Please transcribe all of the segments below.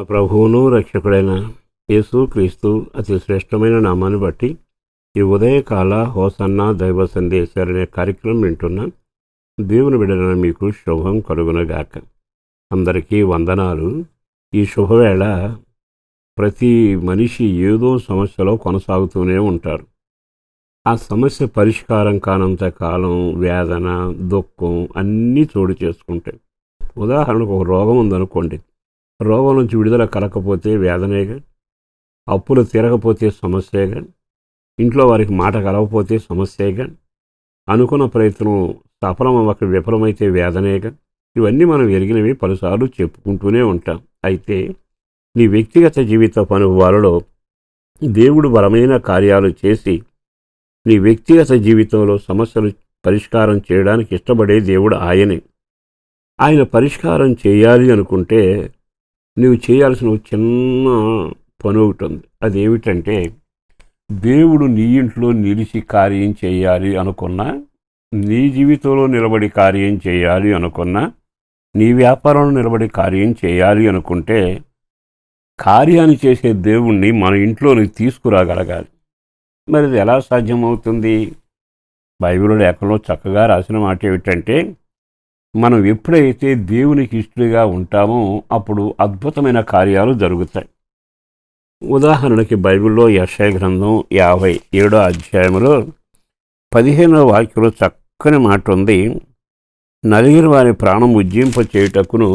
మన ప్రభువును రక్షకుడైన యేసు క్రీస్తు అతి శ్రేష్టమైన నామాన్ని బట్టి ఈ ఉదయకాల హోసన్న దైవ సందేశాలనే కార్యక్రమం వింటున్న దేవుని బిడ్డలను మీకు శుభం కలుగునగాక. అందరికీ వందనాలు. ఈ శుభవేళ ప్రతి మనిషి ఏదో సమస్యలో కొనసాగుతూనే ఉంటారు. ఆ సమస్య పరిష్కారం కానంత కాలం వేదన, దుఃఖం అన్నీ చోటు చేసుకుంటాయి. ఉదాహరణకు ఒక రోగం ఉందనుకోండి, రోగం నుంచి విడుదల కలకపోతే వేదనేగా, అప్పులు తీరకపోతే సమస్యగా, ఇంట్లో వారికి మాట కలగకపోతే సమస్యగా, అనుకున్న ప్రయత్నం సఫలమవ్వక విఫలమైతే వేదనేగా. ఇవన్నీ మనం ఎరిగినవి, పలుసార్లు చెప్పుకుంటూనే ఉంటాం. అయితే నీ వ్యక్తిగత జీవిత అనుభవాలలో దేవుడు బలమైన కార్యాలు చేసి నీ వ్యక్తిగత జీవితంలో సమస్యలు పరిష్కారం చేయడానికి ఇష్టపడే దేవుడు ఆయనే. ఆయన పరిష్కారం చేయాలి అనుకుంటే నువ్వు చేయాల్సిన చిన్న పని ఒకటి ఉంది. అదేమిటంటే, దేవుడు నీ ఇంట్లో నిలిచి కార్యం చేయాలి అనుకున్నా, నీ జీవితంలో నిలబడి కార్యం చేయాలి అనుకున్నా, నీ వ్యాపారంలో నిలబడి కార్యం చేయాలి అనుకుంటే, కార్యాన్ని చేసే దేవుణ్ణి మన ఇంట్లోనికి తీసుకురాగలగాలి. మరి ఇది ఎలా సాధ్యమవుతుంది? బైబిల్లో లేఖలో చక్కగా రాసిన మాట ఏమిటంటే, మనం ఎప్పుడైతే దేవునికి ఇష్టలుగా ఉంటామో అప్పుడు అద్భుతమైన కార్యాలు జరుగుతాయి. ఉదాహరణకి బైబిల్లో యెషయా గ్రంథం 57వ అధ్యాయంలో 15వ వాక్యంలో చక్కని మాట ఉంది. నలిగిన వారి ప్రాణం ఉజ్జింప చేయుటకును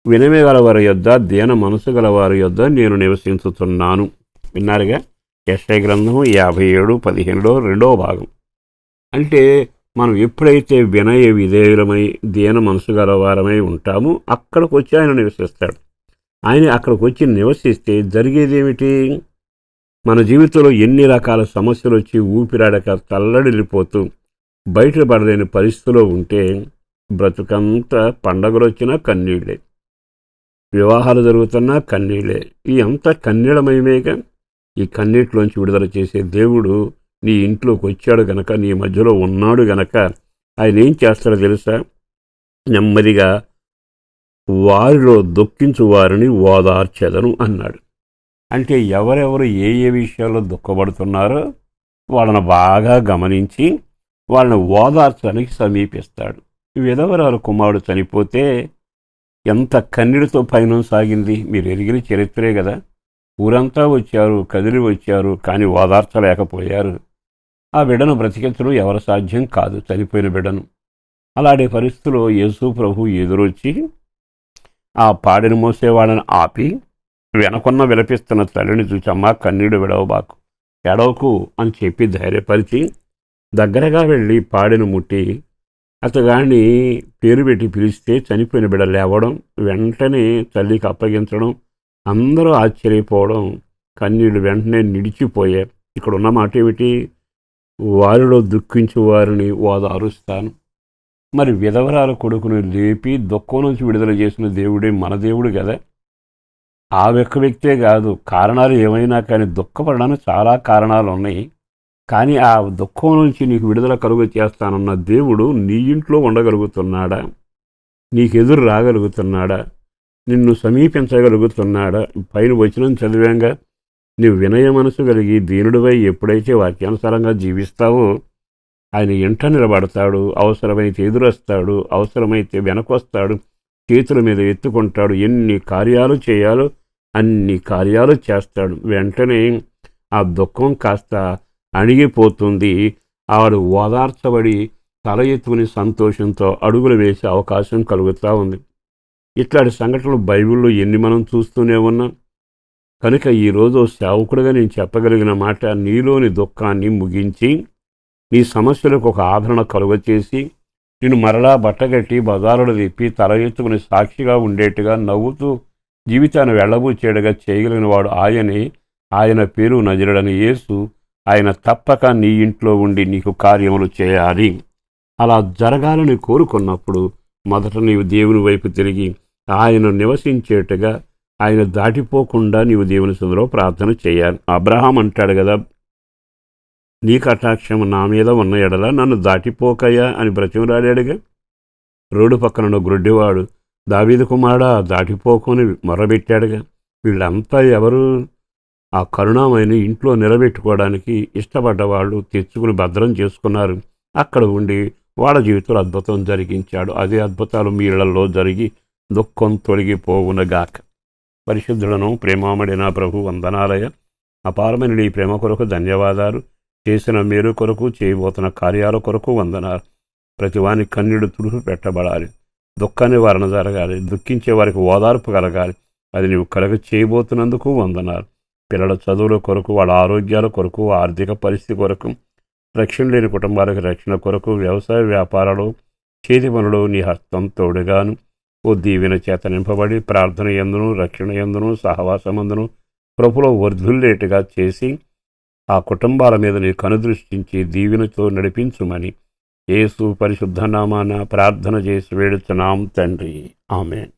వినయగల వారి యొద్ద, దీన మనసు గల వారి యొద్ద నేను నివసించుతున్నాను. విన్నారుగా, యెషయా గ్రంథం 57:15లో 2వ భాగం. అంటే మనం ఎప్పుడైతే వినయ విధేయులమై దీన మనసు గలవారమై ఉంటామో అక్కడికి వచ్చి ఆయన నివసిస్తాడు. ఆయన అక్కడికి వచ్చి నివసిస్తే జరిగేదేమిటి? మన జీవితంలో ఎన్ని రకాల సమస్యలు వచ్చి ఊపిరాడక తల్లడిల్లిపోతూ బయటపడలేని పరిస్థితిలో ఉంటే బ్రతుకంతా పండగలు వచ్చినా కన్నీళ్ళే, వివాహాలు జరుగుతున్నా కన్నీళ్ళే. ఈ అంతా కన్నీళ్ళమయమేగా. ఈ కన్నీటిలోంచి విడుదల చేసే దేవుడు నీ ఇంట్లోకి వచ్చాడు గనక, నీ మధ్యలో ఉన్నాడు గనక ఆయన ఏం చేస్తాడో తెలుసా? నెమ్మదిగా వారిలో దుఃఖించు వారిని ఓదార్చెదను అన్నాడు. అంటే ఎవరెవరు ఏ ఏ విషయాల్లో దుఃఖపడుతున్నారో వాళ్ళని బాగా గమనించి వాళ్ళని ఓదార్చడానికి సమీపిస్తాడు. విధవరాలు కుమారుడు చనిపోతే ఎంత కన్నీటితో పయనం సాగింది మీరు ఎరిగిన చరిత్రే కదా. ఊరంతా వచ్చారు, కదిలి వచ్చారు, కానీ ఓదార్చలేకపోయారు. ఆ బిడ్డను బ్రతికించడం ఎవరి సాధ్యం కాదు, చనిపోయిన బిడ్డను. అలాంటి పరిస్థితుల్లో యేసు ప్రభు ఎదురొచ్చి ఆ పాడిని మోసేవాడని ఆపి వెనకున్న విలపిస్తున్న తల్లిని చూచమ్మా, కన్నీడు విడవబాకు, ఎడవకు అని చెప్పి ధైర్యపరిచి దగ్గరగా వెళ్ళి పాడిని ముట్టి అతగాడిని పేరు పెట్టి పిలిస్తే చనిపోయిన బిడ్డ లేవడం, వెంటనే తల్లికి అప్పగించడం, అందరూ ఆశ్చర్యపోవడం, కన్నీళ్ళు వెంటనే నిడిచిపోయాయి. ఇక్కడ ఉన్న మాట ఏమిటి? వారిలో దుఃఖించు వారిని ఓదారుస్తాను. మరి విధవరాల కొడుకును లేపి దుఃఖం నుంచి విడుదల చేసిన దేవుడే మన దేవుడు కదా. ఆ ఒక్క వ్యక్తే కాదు, కారణాలు ఏమైనా కానీ దుఃఖపడడానికి చాలా కారణాలు ఉన్నాయి. కానీ ఆ దుఃఖం నుంచి నీకు విడుదల కలుగు చేస్తానన్న దేవుడు నీ ఇంట్లో ఉండగలుగుతున్నాడా? నీకెదురు రాగలుగుతున్నాడా? నిన్ను సమీపించగలుగుతున్నాడా? పైన వచనం చదివాంగా, నీవు వినయ మనసు కలిగి దీనుడివై ఎప్పుడైతే వాక్యానుసారంగా జీవిస్తావో ఆయన ఇంట నిలబడతాడు. అవసరమైతే ఎదురొస్తాడు, అవసరమైతే వెనకొస్తాడు, చేతుల మీద ఎత్తుకుంటాడు. ఎన్ని కార్యాలు చేయాలో అన్ని కార్యాలు చేస్తాడు. వెంటనే ఆ దుఃఖం కాస్త అణిగిపోతుంది. ఆవిడ ఓదార్చబడి తల ఎత్తుకుని సంతోషంతో అడుగులు వేసే అవకాశం కలుగుతూ ఉంది. ఇట్లాంటి సంఘటనలు బైబిల్లో ఎన్ని మనం చూస్తూనే ఉన్నాం. కనుక ఈరోజు సేవకుడిగా నేను చెప్పగలిగిన మాట, నీలోని దుఃఖాన్ని ముగించి నీ సమస్యలకు ఒక ఆదరణ కలుగచేసి నిన్ను మరలా బట్టగట్టి బజారులు తిప్పి తల ఎత్తుకుని సాక్షిగా ఉండేట్టుగా నవ్వుతూ జీవితాన్ని వెళ్ళబూచేడుగా చేయగలిగిన వాడు ఆయనే. ఆయన పేరు నజరుడని యేసు. ఆయన తప్పక నీ ఇంట్లో ఉండి నీకు కార్యములు చేయాలి. అలా జరగాలని కోరుకున్నప్పుడు మొదట నీవు దేవుని వైపు తిరిగి ఆయన నివసించేట్టుగా, ఆయన దాటిపోకుండా నీవు దేవుని సన్నిధిలో ప్రార్థన చేయాలి. అబ్రహాం అంటాడు కదా, నీ కటాక్షం నా మీద ఉన్న ఎడల నన్ను దాటిపోకయ్యా అని బ్రతిమలాడాడుగా. రోడ్డు పక్కన గ్రొడ్డివాడు దావీదు కుమారుడా దాటిపోకొని మొర్రబెట్టాడుగా. వీళ్ళంతా ఎవరు? ఆ కరుణామయిని ఇంట్లో నిలబెట్టుకోవడానికి ఇష్టపడ్డవాళ్ళు తెచ్చుకుని భద్రం చేసుకున్నారు. అక్కడ ఉండి వాళ్ళ జీవితంలో అద్భుతం జరిగించాడు. అదే అద్భుతాలు మీ ఇళ్లలో జరిగి దుఃఖం తొలగిపోవునగాక. పరిశుద్ధులను ప్రేమామడి నా ప్రభు వందనాలయ. అపారమైన నీ ప్రేమ కొరకు ధన్యవాదాలు. చేసిన మేలు కొరకు, చేయబోతున్న కార్యాల కొరకు వందనాలు. ప్రతివాని కన్నీడు తుడుపు పెట్టబడాలి. దుఃఖ నివారణ జరగాలి. దుఃఖించే వారికి ఓదార్పు కలగాలి. అది నీవు కలగ చేయబోతున్నందుకు వందనాలు. పిల్లల చదువుల కొరకు, వాళ్ళ ఆరోగ్యాల కొరకు, ఆర్థిక పరిస్థితి కొరకు, రక్షణ లేని కుటుంబాలకు రక్షణ కొరకు, వ్యవసాయ వ్యాపారాలు, చేతి పనులు నీ హస్తం తోడుగాను ఓ దీవెన చేత నింపబడి ప్రార్థన యందును, రక్షణ యందును, సహవాసమందును కృపలో వర్ధుల్లేటుగా చేసి ఆ కుటుంబాల మీద నీ కనుదృష్టించి దీవెనతో నడిపించుమని యేసు పరిశుద్ధ నామాన ప్రార్థన చేసి వేడుచున్నాం తండ్రి. ఆమేన్.